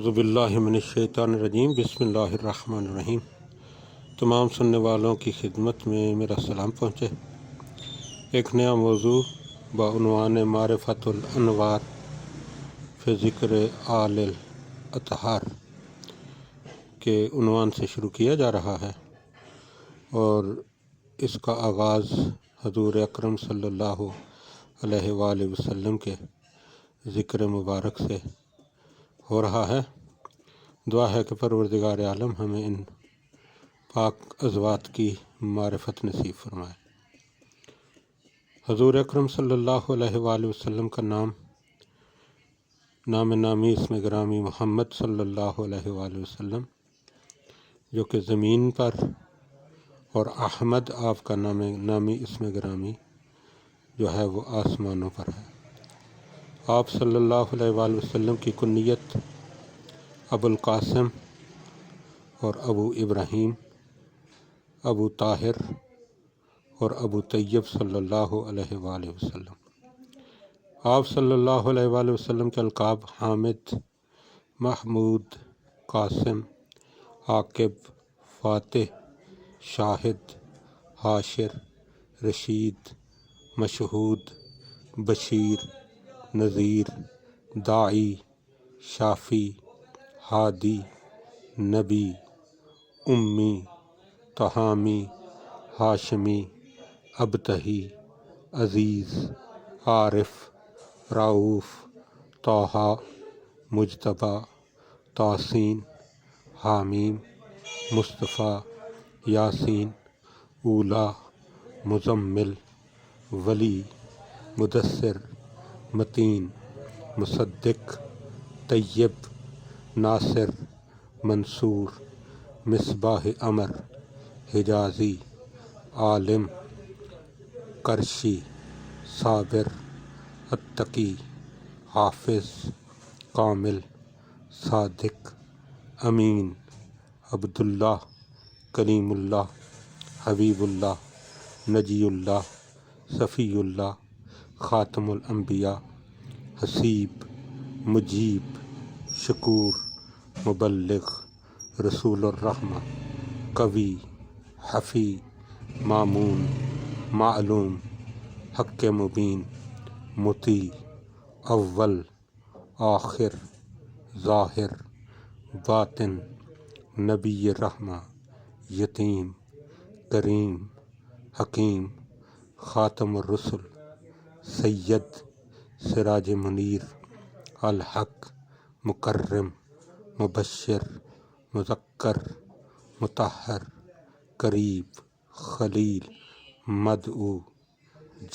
اعوذ باللہ من الشیطان الرجیم، بسم اللہ الرحمن الرحیم۔ تمام سننے والوں کی خدمت میں میرا سلام پہنچے۔ ایک نیا موضوع بعنوان معرفت الانوار فی ذکر آل الاطہار کے عنوان سے شروع کیا جا رہا ہے، اور اس کا آغاز حضور اکرم صلی اللہ علیہ وآلہ وسلم کے ذکر مبارک سے ہو رہا ہے۔ دعا ہے کہ پروردگار عالم ہمیں ان پاک ازوات کی معرفت نصیب فرمائے۔ حضور اکرم صلی اللہ علیہ وآلہ وسلم کا نام نامی اسم گرامی محمد صلی اللہ علیہ وآلہ وسلم، جو کہ زمین پر، اور احمد آپ کا نامی اسم گرامی جو ہے وہ آسمانوں پر ہے۔ آپ صلی اللہ علیہ وآلہ وسلم کی کنیت ابو القاسم اور ابو ابراہیم، ابو طاہر اور ابو طیب صلی اللہ علیہ وآلہ وسلم۔ آپ صلی اللہ علیہ وآلہ وسلم کے القاب حامد، محمود، قاسم، عاقب، فاتح، شاہد، حاشر، رشید، مشہود، بشیر، نذیر، داعی، شافی، ہادی، نبی، امی، تہامی، ہاشمی، ابتہی، عزیز، عارف، رؤوف، طٰہٰ، مجتبیٰ، تاسین، حامیم، مصطفیٰ، یاسین، اولیٰ، مزمل، ولی، مدثر، متین، مصدق، طیب، ناصر، منصور، مصباح امر، حجازی، عالم، قرشی، صابر، اتقی، حافظ، کامل، صادق، امین، عبداللہ، کلیم اللہ، حبیب اللہ، نجی اللہ، صفی اللہ، خاتم الانبیاء، حسیب، مجیب، شکور، مبلغ، رسول الرحمہ، قوی، حفی، مامون، معلوم، حق مبین، مطیع، اول، آخر، ظاہر، باطن، نبی رحمہ، یتیم، کریم، حکیم، خاتم الرسل، سید، سراج منیر، الحق، مکرم، مبشر، مذکر، مطہر، قریب، خلیل، مدعو،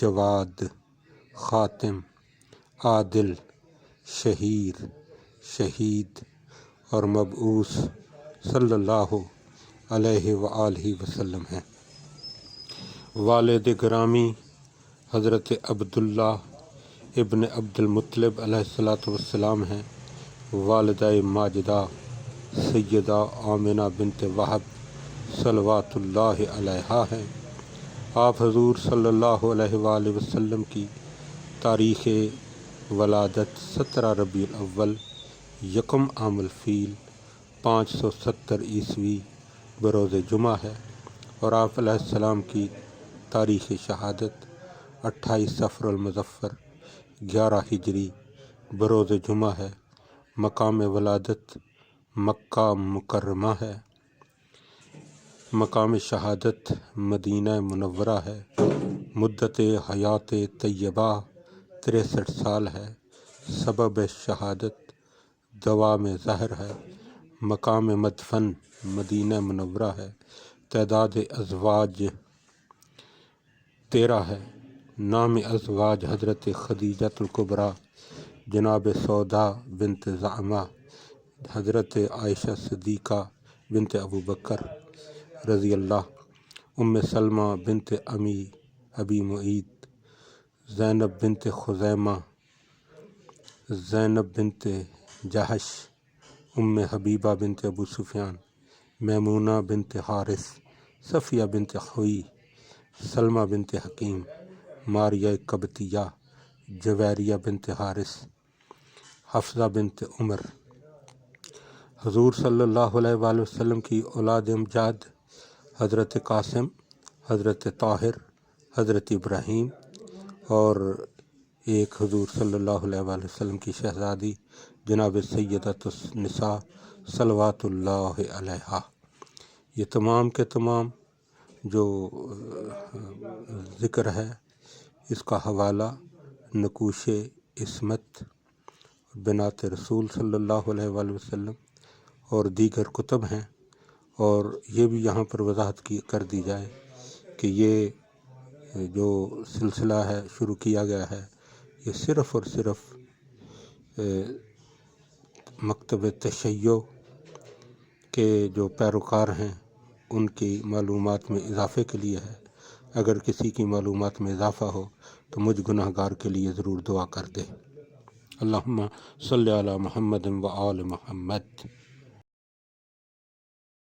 جواد، خاتم، عادل، شہیر، شہید اور مبعوث صلی اللہ علیہ وآلہ وسلم ہیں۔ والد گرامی حضرت عبداللہ ابن عبد المطلب علیہ السلام ہیں۔ والدہ ماجدہ سیدہ آمنہ بنت وہب صلوات اللہ علیہا ہیں۔ آپ حضور صلی اللہ علیہ وآلہ وسلم کی تاریخ ولادت 17 ربیع الاول، یکم عام الفیل، 570 عیسوی بروز جمعہ ہے، اور آپ علیہ السلام کی تاریخ شہادت 28 صفر المظفر 11 ہجری بروز جمعہ ہے۔ مقام ولادت مکہ مکرمہ ہے۔ مقام شہادت مدینہ منورہ ہے۔ مدت حیات طیبہ 63 سال ہے۔ سبب شہادت دوام ظہر ہے۔ مقام مدفن مدینہ منورہ ہے۔ تعداد ازواج 13 ہے۔ نام ازواج حضرت خدیجہ الکبریٰ، جناب سودا بنت زمعہ، حضرت عائشہ صدیقہ بنت ابوبکر رضی اللہ، ام سلمہ بنت ابی معیط، زینب بنت خزیمہ، زینب بنت جحش، ام حبیبہ بنت ابو سفیان، میمونہ بنت حارث، صفیہ بنت حوی، سلمہ بنت حکیم، ماریہ قبطیہ، جویریہ بنت حارث، حفصہ بنت عمر، حضور صلی اللہ علیہ وآلہ وسلم کی اولاد امجاد حضرت قاسم، حضرت طاہر، حضرت ابراہیم اور ایک حضور صلی اللہ علیہ وآلہ وسلم کی شہزادی جناب سیدۃ النساء صلوات اللہ علیہا، یہ تمام کے تمام جو ذکر ہے اس کا حوالہ نقوش عصمت، بنات رسول صلی اللہ علیہ وآلہ وسلم اور دیگر کتب ہیں۔ اور یہ بھی یہاں پر وضاحت کر دی جائے کہ یہ جو سلسلہ ہے شروع کیا گیا ہے یہ صرف اور صرف مکتب تشیع کے جو پیروکار ہیں ان کی معلومات میں اضافے کے لیے ہے۔ اگر کسی کی معلومات میں اضافہ ہو تو مجھ گناہ گار کے لیے ضرور دعا کر دے۔ اللہم صلی علی محمد و آل محمد۔